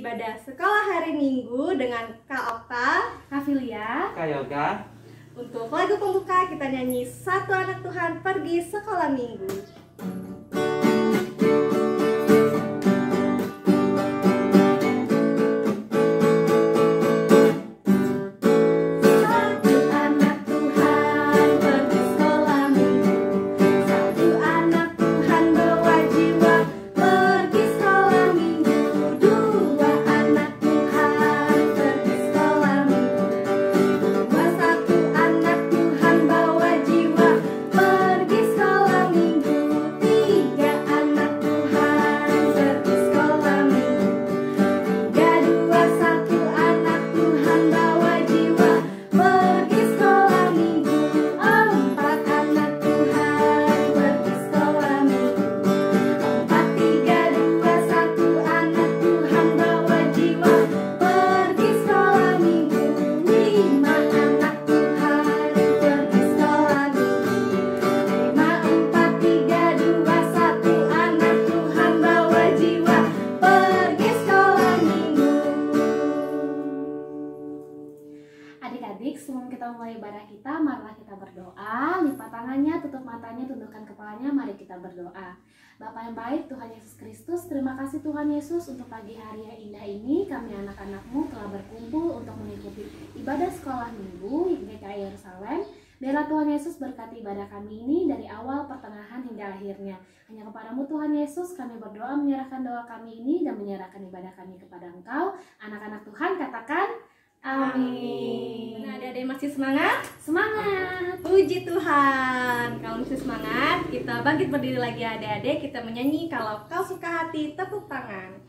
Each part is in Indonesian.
ibadah sekolah hari Minggu dengan Kak Okta, Kak Filia, Kak Yoga. Untuk lagu pembuka kita nyanyi Satu Anak Tuhan Pergi Sekolah Minggu. Adik-adik, sebelum kita mulai ibadah kita, marilah kita berdoa. Lipat tangannya, tutup matanya, tundukkan kepalanya, mari kita berdoa. Bapa yang baik, Tuhan Yesus Kristus, terima kasih Tuhan Yesus untuk pagi hari yang indah ini. Kami anak-anak-Mu telah berkumpul untuk mengikuti ibadah sekolah minggu GKI Yerusalem. Biarlah Tuhan Yesus berkati ibadah kami ini dari awal, pertengahan, hingga akhirnya. Hanya kepadamu Tuhan Yesus kami berdoa, menyerahkan doa kami ini dan menyerahkan ibadah kami kepada Engkau. Anak-anak Tuhan katakan amin. Nah, adik-adik masih semangat? Semangat. Puji Tuhan. Kalau masih semangat, kita bangkit berdiri lagi adik-adik. Kita menyanyi Kalau Kau Suka Hati, tepuk tangan.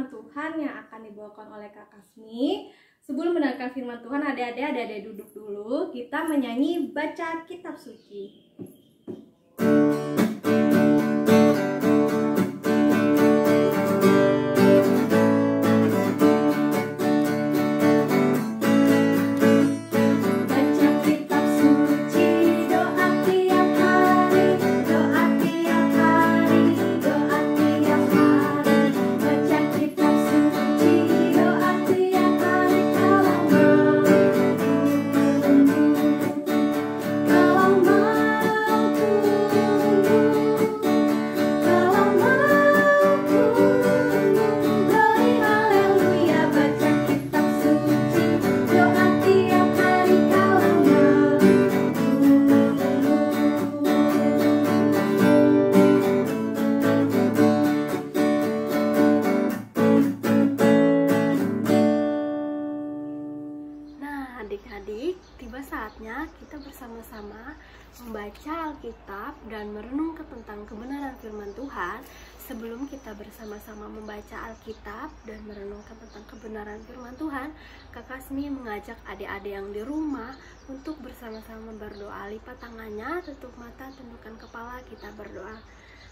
Tuhan yang akan dibawakan oleh Kak Kasmi. Sebelum mendengarkan firman Tuhan, adik-adik duduk dulu. Kita menyanyi baca kitab suci. Adik-adik, tiba saatnya kita bersama-sama membaca Alkitab dan merenung tentang kebenaran firman Tuhan. Sebelum kita bersama-sama membaca Alkitab dan merenungkan tentang kebenaran firman Tuhan, Kak Kasmi mengajak adik-adik yang di rumah untuk bersama-sama berdoa. Lipat tangannya, tutup mata, tundukkan kepala, kita berdoa.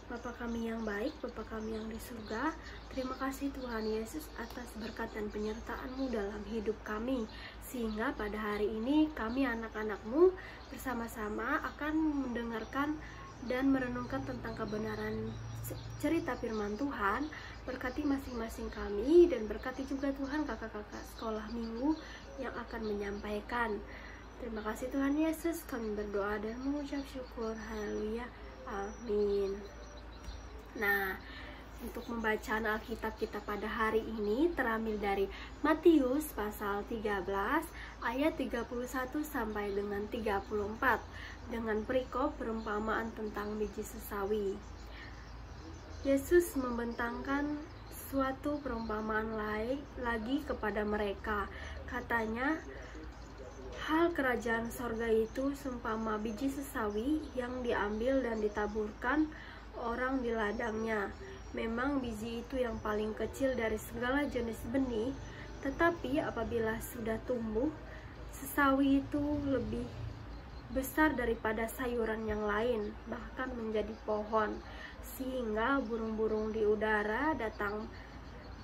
Bapa kami yang baik, Bapa kami yang di surga, terima kasih Tuhan Yesus atas berkat dan penyertaan-Mu dalam hidup kami, sehingga pada hari ini kami anak-anak-Mu bersama-sama akan mendengarkan dan merenungkan tentang kebenaran cerita firman Tuhan. Berkati masing-masing kami dan berkati juga Tuhan kakak-kakak sekolah minggu yang akan menyampaikan. Terima kasih Tuhan Yesus, kami berdoa dan mengucap syukur. Haleluya, amin. Nah, untuk membacaan Alkitab kita pada hari ini terambil dari Matius pasal 13 ayat 31 sampai dengan 34 dengan perikop perumpamaan tentang biji sesawi. Yesus membentangkan suatu perumpamaan lagi kepada mereka. Katanya, hal kerajaan sorga itu seumpama biji sesawi yang diambil dan ditaburkan orang di ladangnya. Memang biji itu yang paling kecil dari segala jenis benih, tetapi apabila sudah tumbuh, sesawi itu lebih besar daripada sayuran yang lain, bahkan menjadi pohon, sehingga burung-burung di udara datang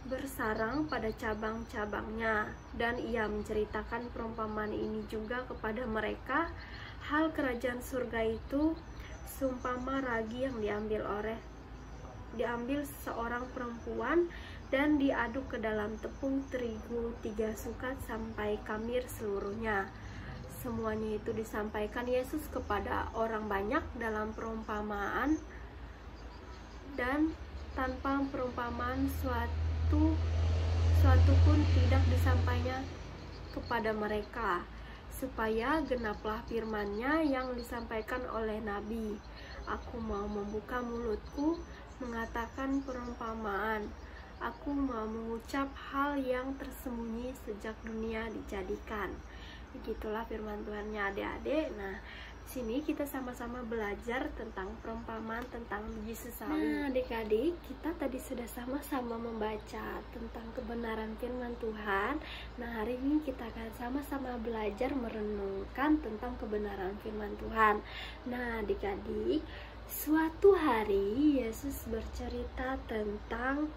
bersarang pada cabang-cabangnya. Dan ia menceritakan perumpamaan ini juga kepada mereka. Hal kerajaan surga itu seumpama ragi yang diambil seorang perempuan dan diaduk ke dalam tepung terigu 3 sukat sampai kamir seluruhnya. Semuanya itu disampaikan Yesus kepada orang banyak dalam perumpamaan, dan tanpa perumpamaan suatu pun tidak disampaikannya kepada mereka, supaya genaplah firman-Nya yang disampaikan oleh Nabi. Aku mau membuka mulutku mengatakan perumpamaan. Aku mau mengucap hal yang tersembunyi sejak dunia dijadikan. Begitulah firman Tuhan-nya adik-adik. Nah, sini kita sama-sama belajar tentang perumpamaan tentang biji sesawi. Nah, adik-adik, kita tadi sudah sama-sama membaca tentang kebenaran firman Tuhan. Nah, hari ini kita akan sama-sama belajar merenungkan tentang kebenaran firman Tuhan. Nah, adik-adik, suatu hari Yesus bercerita tentang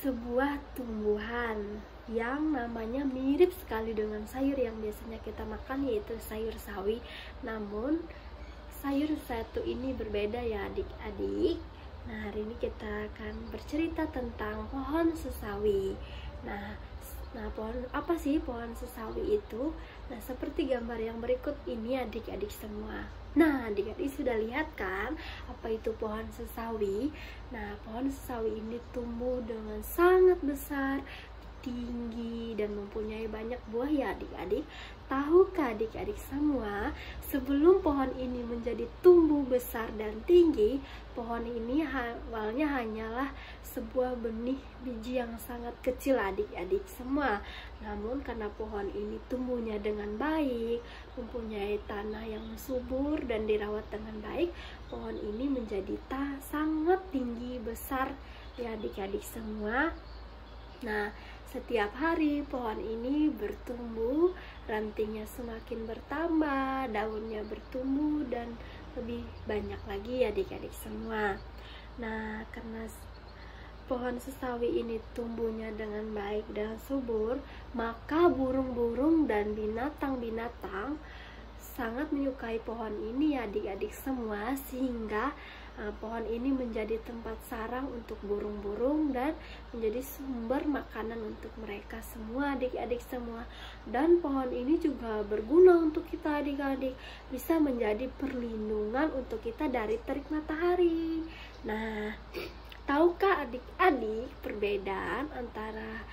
sebuah tumbuhan yang namanya mirip sekali dengan sayur yang biasanya kita makan, yaitu sayur sawi. Namun sayur satu ini berbeda ya adik-adik. Nah, hari ini kita akan bercerita tentang pohon sesawi. Nah, pohon apa sih pohon sesawi itu? Nah, seperti gambar yang berikut ini adik-adik semua. Nah, adik-adik sudah lihat kan apa itu pohon sesawi? Nah, pohon sesawi ini tumbuh dengan sangat besar, tinggi, dan mempunyai banyak buah ya adik-adik. Tahukah adik-adik semua, sebelum pohon ini menjadi tumbuh besar dan tinggi, pohon ini awalnya hanyalah sebuah benih biji yang sangat kecil adik-adik semua. Namun karena pohon ini tumbuhnya dengan baik, mempunyai tanah yang subur dan dirawat dengan baik, pohon ini menjadi sangat tinggi besar ya adik-adik semua. Nah, setiap hari pohon ini bertumbuh, rantingnya semakin bertambah, daunnya bertumbuh dan lebih banyak lagi ya adik-adik semua. Nah, karena pohon sesawi ini tumbuhnya dengan baik dan subur, maka burung-burung dan binatang-binatang sangat menyukai pohon ini ya adik-adik semua, sehingga pohon ini menjadi tempat sarang untuk burung-burung dan menjadi sumber makanan untuk mereka semua adik-adik semua. Dan pohon ini juga berguna untuk kita adik-adik, bisa menjadi perlindungan untuk kita dari terik matahari. Nah, tahukah adik-adik perbedaan antara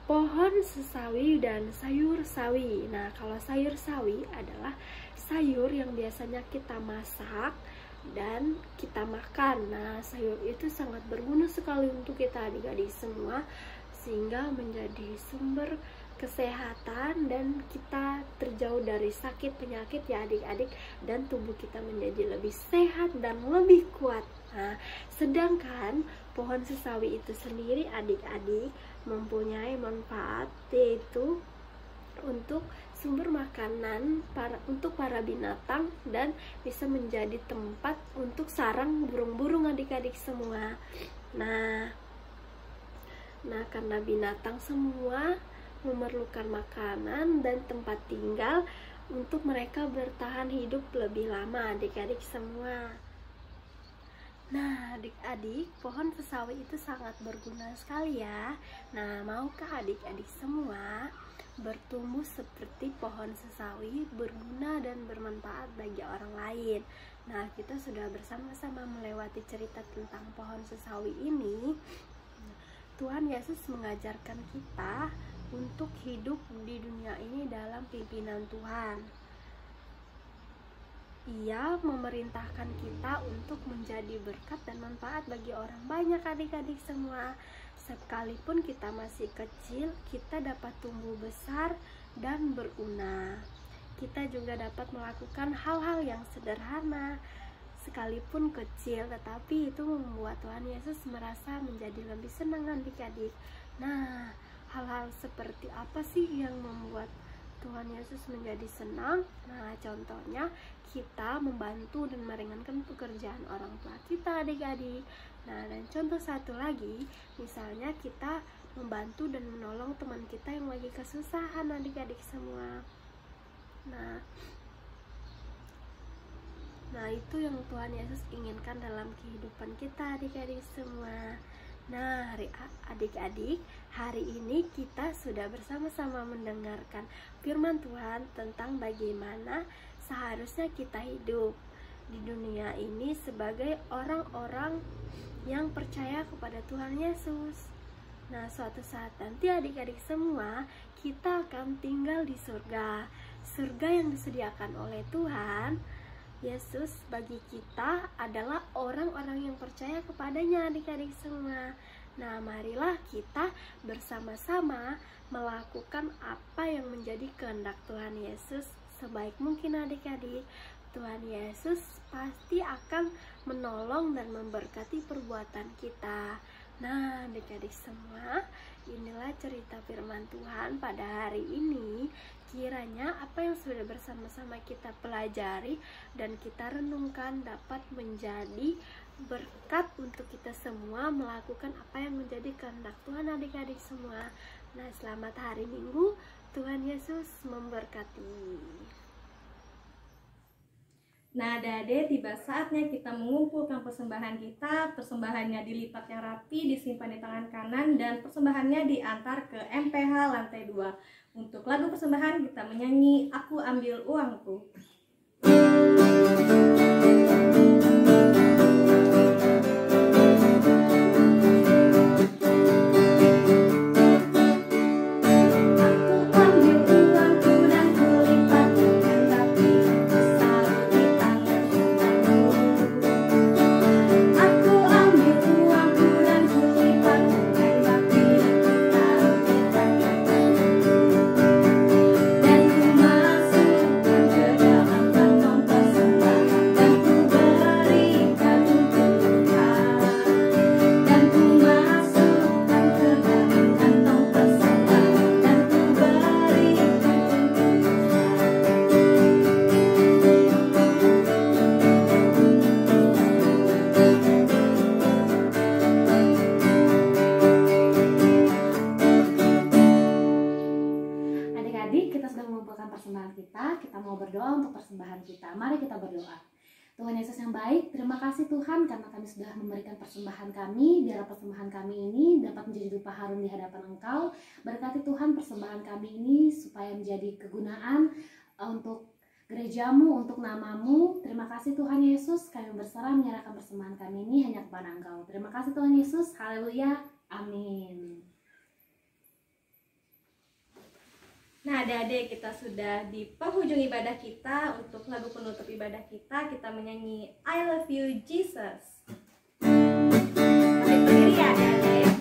pohon sesawi dan sayur sawi? Nah, kalau sayur sawi adalah sayur yang biasanya kita masak dan kita makan. Nah, sayur itu sangat berguna sekali untuk kita adik-adik semua, sehingga menjadi sumber kesehatan dan kita terjauh dari sakit penyakit ya adik-adik, dan tubuh kita menjadi lebih sehat dan lebih kuat. Nah, sedangkan pohon sesawi itu sendiri adik-adik mempunyai manfaat, yaitu untuk sumber makanan untuk para binatang dan bisa menjadi tempat untuk sarang burung-burung adik-adik semua. Nah, karena binatang semua memerlukan makanan dan tempat tinggal untuk mereka bertahan hidup lebih lama adik-adik semua. Nah, adik-adik, pohon sesawi itu sangat berguna sekali ya. Nah, maukah adik-adik semua bertumbuh seperti pohon sesawi, berguna dan bermanfaat bagi orang lain? Nah, kita sudah bersama-sama melewati cerita tentang pohon sesawi ini. Tuhan Yesus mengajarkan kita untuk hidup di dunia ini dalam pimpinan Tuhan. Ia memerintahkan kita untuk menjadi berkat dan manfaat bagi orang banyak adik-adik semua. Sekalipun kita masih kecil, kita dapat tumbuh besar dan berguna. Kita juga dapat melakukan hal-hal yang sederhana, sekalipun kecil, tetapi itu membuat Tuhan Yesus merasa menjadi lebih senang adik-adik. Nah, hal-hal seperti apa sih yang membuat Tuhan Yesus menjadi senang? Nah, contohnya kita membantu dan meringankan pekerjaan orang tua kita adik-adik. Nah, dan contoh satu lagi, misalnya kita membantu dan menolong teman kita yang lagi kesusahan adik-adik semua. Nah, itu yang Tuhan Yesus inginkan dalam kehidupan kita adik-adik semua. Nah, adik-adik, hari ini kita sudah bersama-sama mendengarkan firman Tuhan tentang bagaimana seharusnya kita hidup di dunia ini sebagai orang-orang yang percaya kepada Tuhan Yesus. Nah, suatu saat nanti adik-adik semua, kita akan tinggal di surga. Surga yang disediakan oleh Tuhan Yesus bagi kita adalah orang-orang yang percaya kepadanya adik-adik semua. Nah, marilah kita bersama-sama melakukan apa yang menjadi kehendak Tuhan Yesus sebaik mungkin adik-adik. Tuhan Yesus pasti akan menolong dan memberkati perbuatan kita. Nah, adik-adik semua, inilah cerita firman Tuhan pada hari ini. Kiranya apa yang sudah bersama-sama kita pelajari dan kita renungkan dapat menjadi berkat untuk kita semua melakukan apa yang menjadi kehendak Tuhan adik-adik semua. Nah, selamat hari Minggu, Tuhan Yesus memberkati. Nah, adik-adik, tiba saatnya kita mengumpulkan persembahan kita. Persembahannya dilipat yang rapi, disimpan di tangan kanan, dan persembahannya diantar ke MPH lantai 2. Untuk lagu persembahan kita menyanyi Aku Ambil Uangku. Mari kita berdoa. Tuhan Yesus yang baik, terima kasih Tuhan karena kami sudah memberikan persembahan kami. Biar persembahan kami ini dapat menjadi rupa harum di hadapan Engkau. Berkati Tuhan persembahan kami ini supaya menjadi kegunaan untuk gerejamu, untuk namamu. Terima kasih Tuhan Yesus, kami berserah menyerahkan persembahan kami ini hanya kepada Engkau. Terima kasih Tuhan Yesus, haleluya, amin. Nah, adik-adik, kita sudah di penghujung ibadah kita. Untuk lagu penutup ibadah kita menyanyi I Love You Jesus. Balik berdiri ya adik-adik. I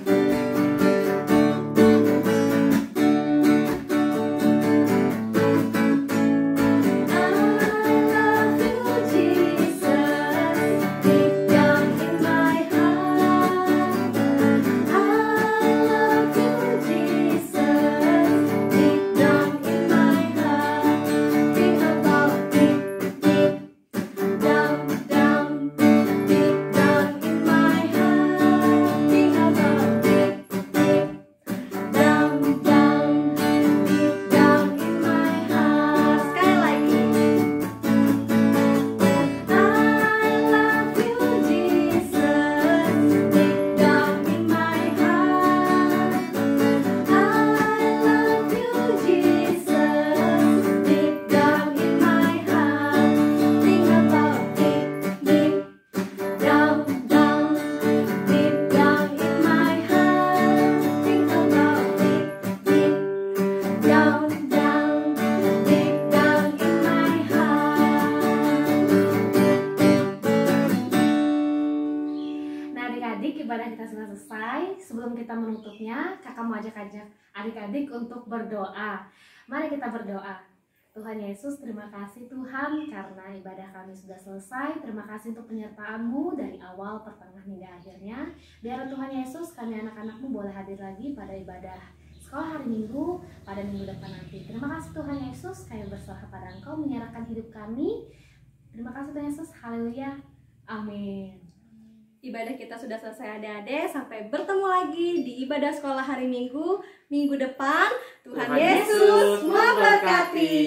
selanjutnya kakak mau ajak adik-adik untuk berdoa. Mari kita berdoa. Tuhan Yesus, terima kasih Tuhan karena ibadah kami sudah selesai. Terima kasih untuk penyertaan-Mu dari awal, pertengahan hingga akhirnya. Biar Tuhan Yesus, kami anak-anak-Mu boleh hadir lagi pada ibadah sekolah hari Minggu pada minggu depan nanti. Terima kasih Tuhan Yesus, kami berserah pada Engkau menyerahkan hidup kami. Terima kasih Tuhan Yesus, haleluya, amin. Ibadah kita sudah selesai adik-adik. Sampai bertemu lagi di ibadah sekolah hari Minggu depan. Tuhan Yesus memberkati.